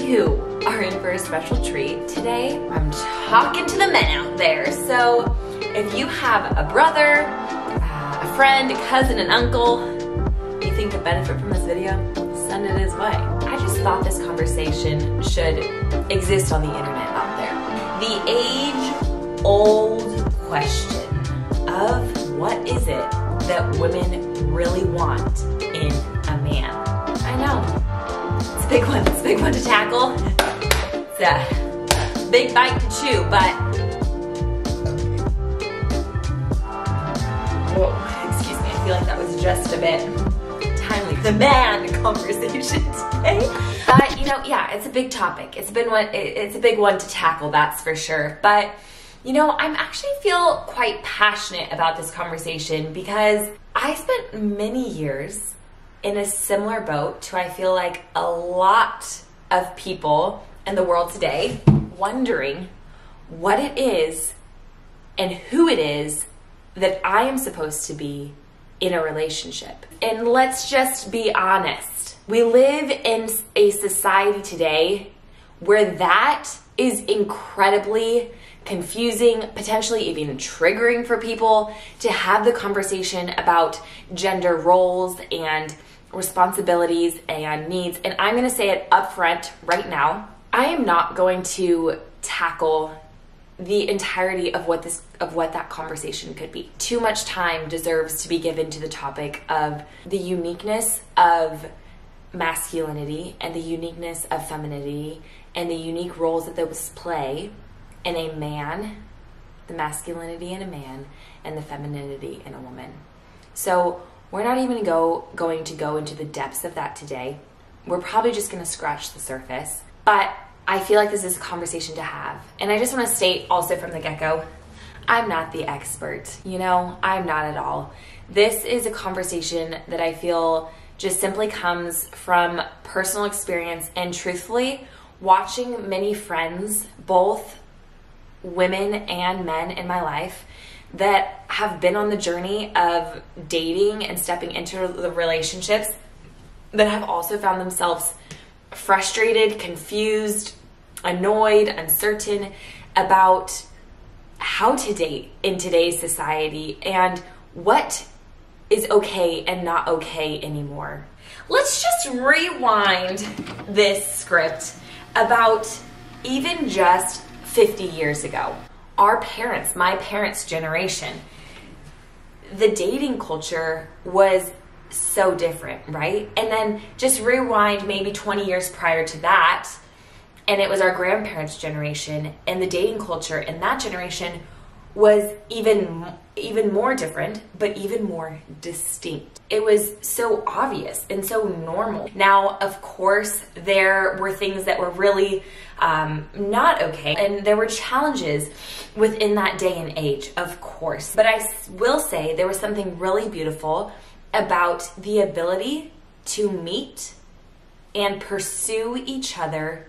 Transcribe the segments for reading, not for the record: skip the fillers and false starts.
you are in for a special treat. Today, I'm talking to the men out there. So if you have a brother, a friend, a cousin, an uncle, you think could benefit from this video, send it his way. I just thought this conversation should exist on the internet out there. The age-old question of what is it that women really want in a man? I know. It's a big one. It's a big one to tackle. It's a big bite to chew, but whoa, excuse me. I feel like that was just a bit timely. The man conversation today. But you know, yeah, it's a big topic. It's a big one to tackle, that's for sure. But you know, I'm actually feel quite passionate about this conversation because I spent many years in a similar boat to, I feel like, a lot of people in the world today, wondering what it is and who it is that I am supposed to be in a relationship. And let's just be honest. We live in a society today where that is incredibly confusing, potentially even triggering for people to have the conversation about gender roles and responsibilities and needs. And I'm gonna say it up front right now. I am not going to tackle the entirety of what that conversation could be. Too much time deserves to be given to the topic of the uniqueness of masculinity and the uniqueness of femininity and the unique roles that those play in a man, the masculinity in a man, and the femininity in a woman. So we're not even going to go into the depths of that today. We're probably just gonna scratch the surface. But I feel like this is a conversation to have. And I just wanna state also from the get-go, I'm not the expert, you know? I'm not at all. This is a conversation that I feel just simply comes from personal experience and truthfully, watching many friends, both women and men in my life, that have been on the journey of dating and stepping into the relationships that have also found themselves frustrated, confused, annoyed, uncertain about how to date in today's society and what is okay and not okay anymore. Let's just rewind this script about even just 50 years ago. Our parents, my parents' generation, the dating culture was so different, right? And then just rewind maybe 20 years prior to that, and it was our grandparents' generation, and the dating culture in that generation was even more different, but even more distinct. It was so obvious and so normal. Now, of course, there were things that were really not okay, and there were challenges within that day and age, of course. But I will say there was something really beautiful about the ability to meet and pursue each other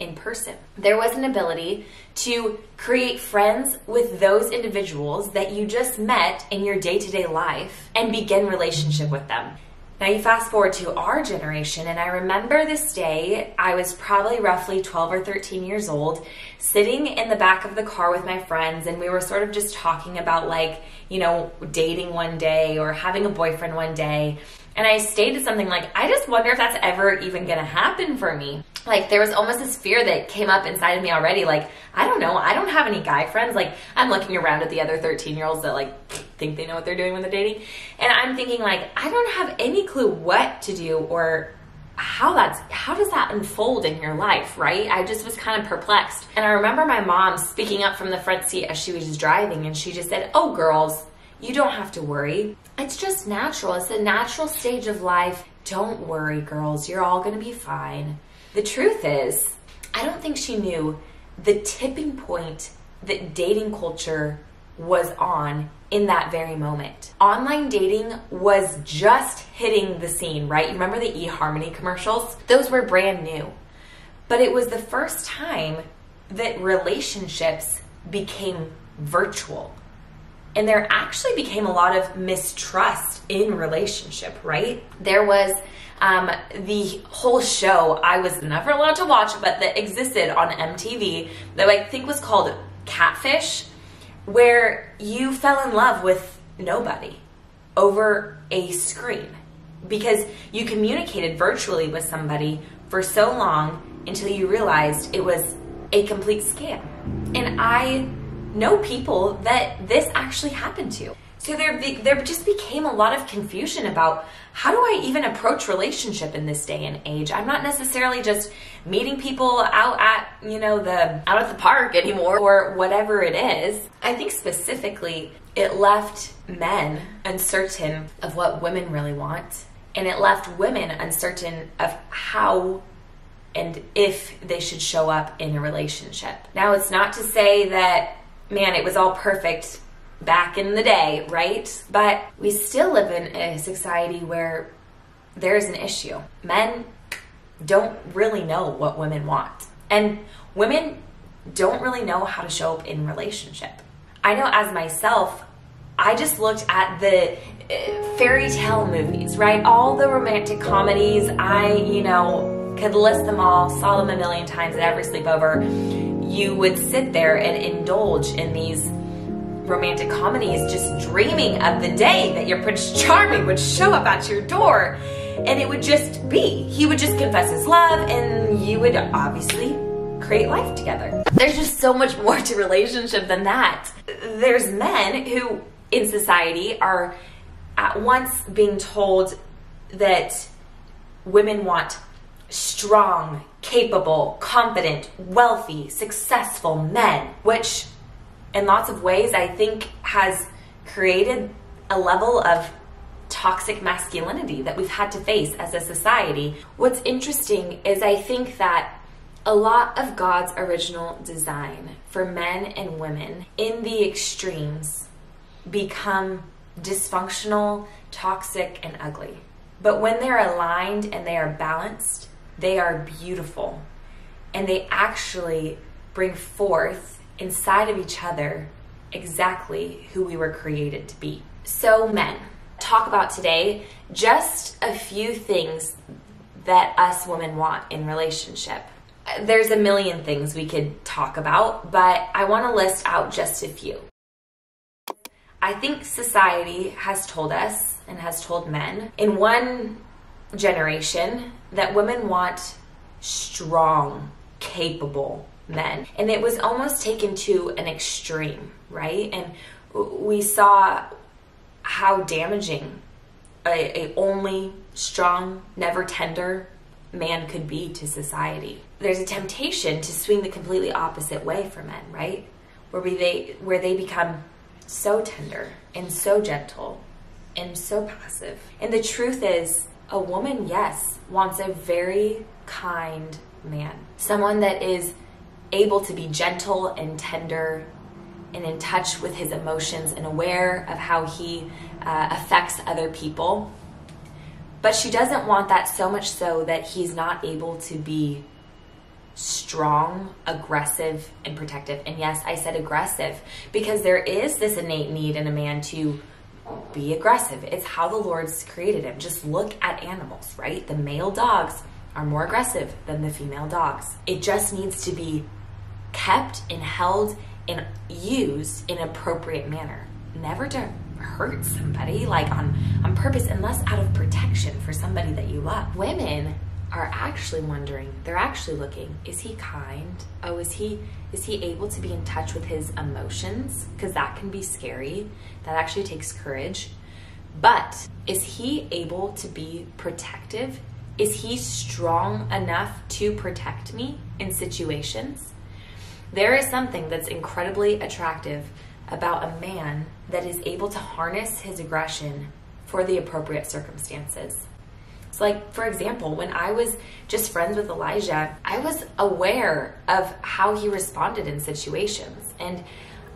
in person. There was an ability to create friends with those individuals that you just met in your day-to-day life and begin relationship with them. Now you fast forward to our generation, and I remember this day, I was probably roughly 12 or 13 years old, sitting in the back of the car with my friends, and we were sort of just talking about, like, you know, dating one day or having a boyfriend one day. And I stated something like, I just wonder if that's ever even gonna happen for me. Like, there was almost this fear that came up inside of me already. Like, I don't know, I don't have any guy friends. Like, I'm looking around at the other 13-year-olds that, like, think they know what they're doing when they're dating. And I'm thinking, like, I don't have any clue what to do or how does that unfold in your life, right? I just was kind of perplexed. And I remember my mom speaking up from the front seat as she was driving, and she just said, oh, girls, you don't have to worry. It's just natural. It's a natural stage of life. Don't worry, girls. You're all gonna be fine. The truth is, I don't think she knew the tipping point that dating culture was on in that very moment. Online dating was just hitting the scene, right? You remember the eHarmony commercials? Those were brand new. But it was the first time that relationships became virtual. And there actually became a lot of mistrust in relationship, right? There was The whole show I was never allowed to watch, but that existed on MTV, that I think was called Catfish, where you fell in love with nobody over a screen because you communicated virtually with somebody for so long until you realized it was a complete scam. And I know people that this actually happened to. So there just became a lot of confusion about how do I even approach relationship in this day and age? I'm not necessarily just meeting people out at, out at the park anymore or whatever it is. I think specifically it left men uncertain of what women really want, and it left women uncertain of how and if they should show up in a relationship. Now, it's not to say that, man, it was all perfect back in the day, right? But we still live in a society where there's an issue. Men don't really know what women want. And women don't really know how to show up in relationship. I know as myself, I just looked at the fairy tale movies, right? All the romantic comedies, I, could list them all, saw them a million times at every sleepover. You would sit there and indulge in these romantic comedies, just dreaming of the day that your Prince Charming would show up at your door, and it would just be. He would just confess his love, and you would obviously create life together. There's just so much more to relationship than that. There's men who, in society, are at once being told that women want strong, capable, confident, wealthy, successful men, which in lots of ways I think has created a level of toxic masculinity that we've had to face as a society. What's interesting is I think that a lot of God's original design for men and women in the extremes become dysfunctional, toxic, and ugly. But when they're aligned and they are balanced, they are beautiful, and they actually bring forth inside of each other exactly who we were created to be. So men, talk about today just a few things that us women want in relationship. There's a million things we could talk about, but I want to list out just a few. I think society has told us and has told men in one generation that women want strong, capable men. And it was almost taken to an extreme, right? And we saw how damaging a only strong, never tender man could be to society. There's a temptation to swing the completely opposite way for men, right? Where they become so tender and so gentle and so passive. And the truth is, a woman, yes, wants a very kind man. Someone that is able to be gentle and tender and in touch with his emotions and aware of how he affects other people. But she doesn't want that so much so that he's not able to be strong, aggressive, and protective. And yes, I said aggressive because there is this innate need in a man to be aggressive. It's how the Lord's created him. Just look at animals, right? The male dogs are more aggressive than the female dogs. It just needs to be kept and held and used in an appropriate manner. Never to hurt somebody like on purpose, unless out of protection for somebody that you love. Women are actually wondering, they're actually looking, is he kind? Oh, is he able to be in touch with his emotions? Because that can be scary. That actually takes courage. But is he able to be protective? Is he strong enough to protect me in situations? There is something that's incredibly attractive about a man that is able to harness his aggression for the appropriate circumstances. So like, for example, when I was just friends with Elijah, I was aware of how he responded in situations. And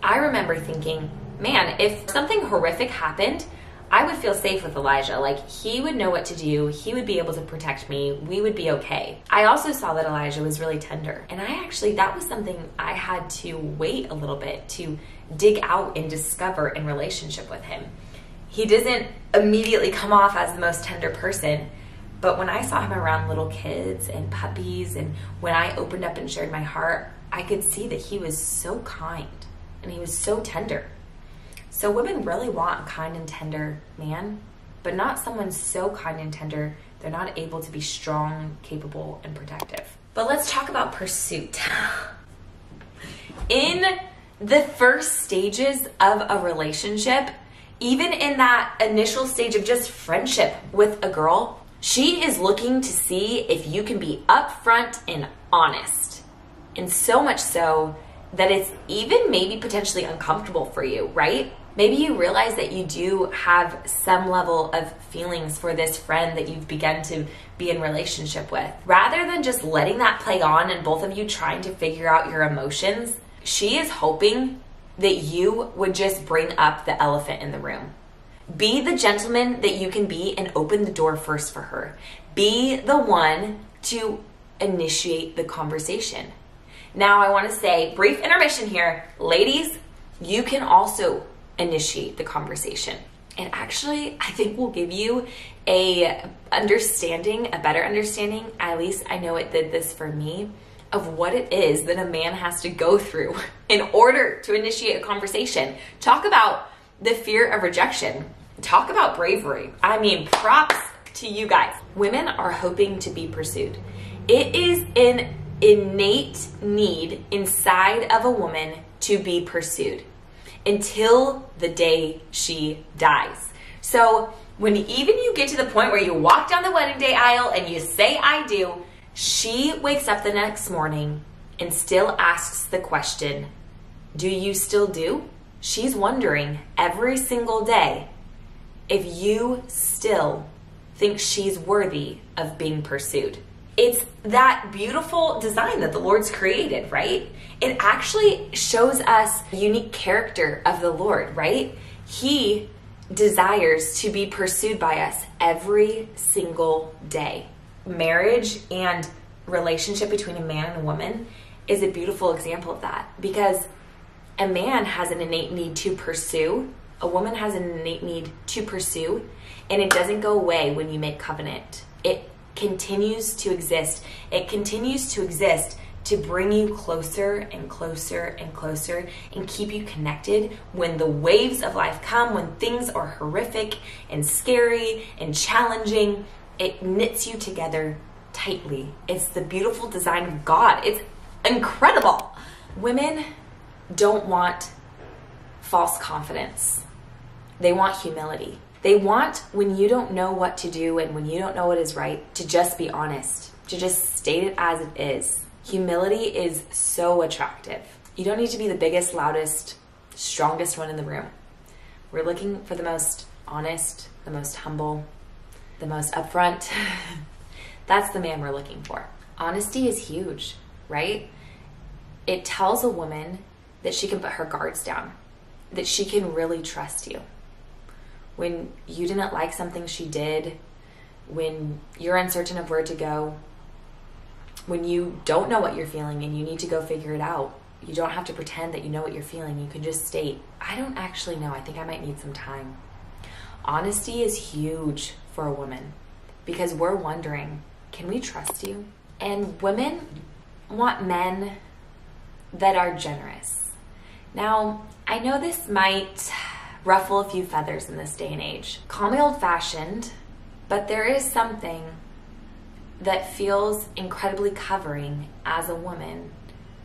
I remember thinking, man, if something horrific happened, I would feel safe with Elijah. Like, he would know what to do. He would be able to protect me. We would be okay. I also saw that Elijah was really tender. And that was something I had to wait a little bit to dig out and discover in relationship with him. He doesn't immediately come off as the most tender person, But when I saw him around little kids and puppies, and when I opened up and shared my heart, I could see that he was so kind and he was so tender. So women really want a kind and tender man, but not someone so kind and tender they're not able to be strong, capable, and protective. But let's talk about pursuit. In the first stages of a relationship, even in that initial stage of just friendship with a girl, she is looking to see if you can be upfront and honest. And so much so that it's even maybe potentially uncomfortable for you, right? Maybe you realize that you do have some level of feelings for this friend that you've begun to be in relationship with. Rather than just letting that play on and both of you trying to figure out your emotions, she is hoping that you would just bring up the elephant in the room. Be the gentleman that you can be and open the door first for her. Be the one to initiate the conversation. Now I want to say, brief intermission here. Ladies, you can also initiate the conversation. And actually, I think will give you a better understanding, at least I know it did this for me, of what it is that a man has to go through in order to initiate a conversation. Talk about the fear of rejection. Talk about bravery. I mean, props to you guys. Women are hoping to be pursued. It is an innate need inside of a woman to be pursued until the day she dies. So when even you get to the point where you walk down the wedding day aisle and you say, I do, she wakes up the next morning and still asks the question, do you still do? She's wondering every single day if you still think she's worthy of being pursued. It's that beautiful design that the Lord's created, right? It actually shows us the unique character of the Lord, right? He desires to be pursued by us every single day. Marriage and relationship between a man and a woman is a beautiful example of that, because a man has an innate need to pursue, a woman has an innate need to pursue, and it doesn't go away when you make covenant. It continues to exist. It continues to exist to bring you closer and closer and closer and keep you connected when the waves of life come, when things are horrific and scary and challenging. It knits you together tightly. It's the beautiful design of God. It's incredible. Women don't want false confidence. They want humility. They want, when you don't know what to do and when you don't know what is right, to just be honest, to just state it as it is. Humility is so attractive. You don't need to be the biggest, loudest, strongest one in the room. We're looking for the most honest, the most humble, the most upfront. That's the man we're looking for. Honesty is huge, right? It tells a woman that she can put her guards down, that she can really trust you. When you didn't like something she did, when you're uncertain of where to go, when you don't know what you're feeling and you need to go figure it out, you don't have to pretend that you know what you're feeling. You can just state, I don't actually know. I think I might need some time. Honesty is huge for a woman because we're wondering, can we trust you? And women want men that are generous. Now, I know this might ruffle a few feathers in this day and age. Call me old-fashioned, but there is something that feels incredibly covering as a woman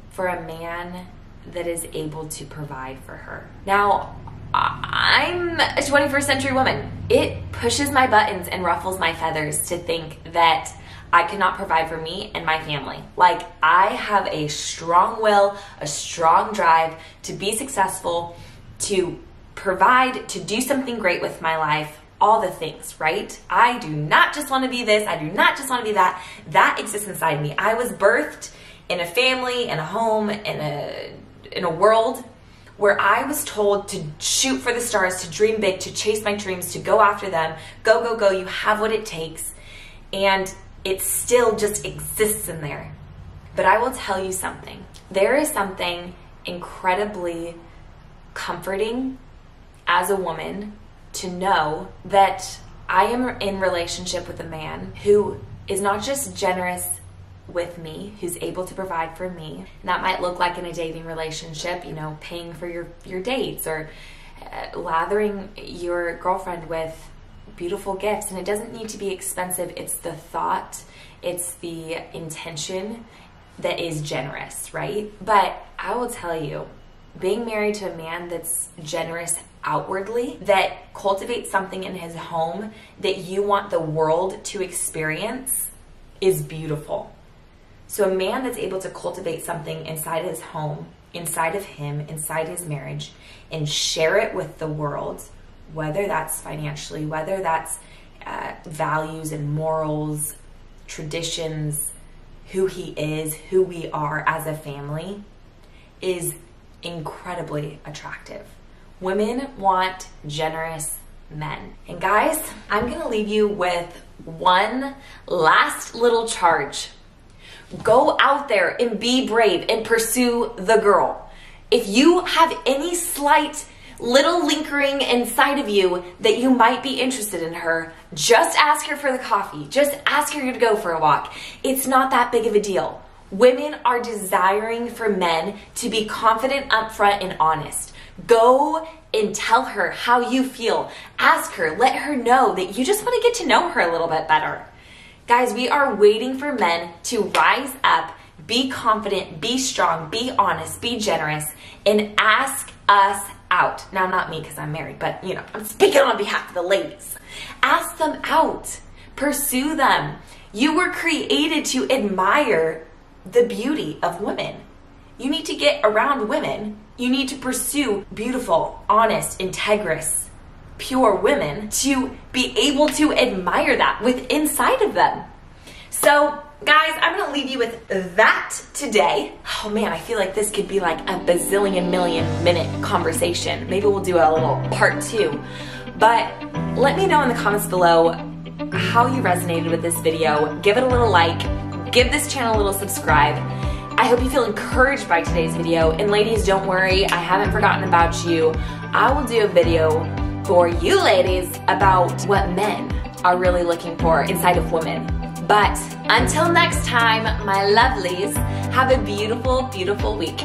for a man that is able to provide for her. Now, I'm a 21st century woman. It pushes my buttons and ruffles my feathers to think that I cannot provide for me and my family. Like, I have a strong will, a strong drive to be successful, to provide, to do something great with my life, all the things, right? I do not just want to be this. I do not just want to be that. That exists inside me. I was birthed in a family, in a home, in a world where I was told to shoot for the stars, to dream big, to chase my dreams, to go after them. Go, go, go. You have what it takes. And it still just exists in there. But I will tell you something. There is something incredibly comforting as a woman to know that I am in relationship with a man who is not just generous with me, who's able to provide for me. And that might look like in a dating relationship, you know, paying for your dates or lathering your girlfriend with beautiful gifts. And it doesn't need to be expensive. It's the thought, it's the intention that is generous, right? But I will tell you, being married to a man that's generous outwardly, that cultivates something in his home that you want the world to experience, is beautiful. So a man that's able to cultivate something inside his home, inside of him, inside his marriage, and share it with the world, whether that's financially, whether that's values and morals, traditions, who he is, who we are as a family, is incredibly attractive. Women want generous men. And guys, I'm gonna leave you with one last little charge. Go out there and be brave and pursue the girl. If you have any slight little linkering inside of you that you might be interested in her, just ask her for the coffee. Just ask her to go for a walk. It's not that big of a deal. Women are desiring for men to be confident, upfront, and honest. Go and tell her how you feel. Ask her, let her know that you just want to get to know her a little bit better. Guys, we are waiting for men to rise up, be confident, be strong, be honest, be generous, and ask us out. Now, not me because I'm married, but you know, I'm speaking on behalf of the ladies. Ask them out. Pursue them. You were created to admire the beauty of women. You need to get around women. You need to pursue beautiful, honest, integrous, pure women to be able to admire that with inside of them. So guys, I'm gonna leave you with that today. Oh man, I feel like this could be like a bazillion million minute conversation. Maybe we'll do a little part 2. But let me know in the comments below how you resonated with this video. Give it a little like, give this channel a little subscribe. I hope you feel encouraged by today's video. And ladies, don't worry, I haven't forgotten about you. I will do a video for you ladies about what men are really looking for inside of women. But until next time, my lovelies, have a beautiful, beautiful week.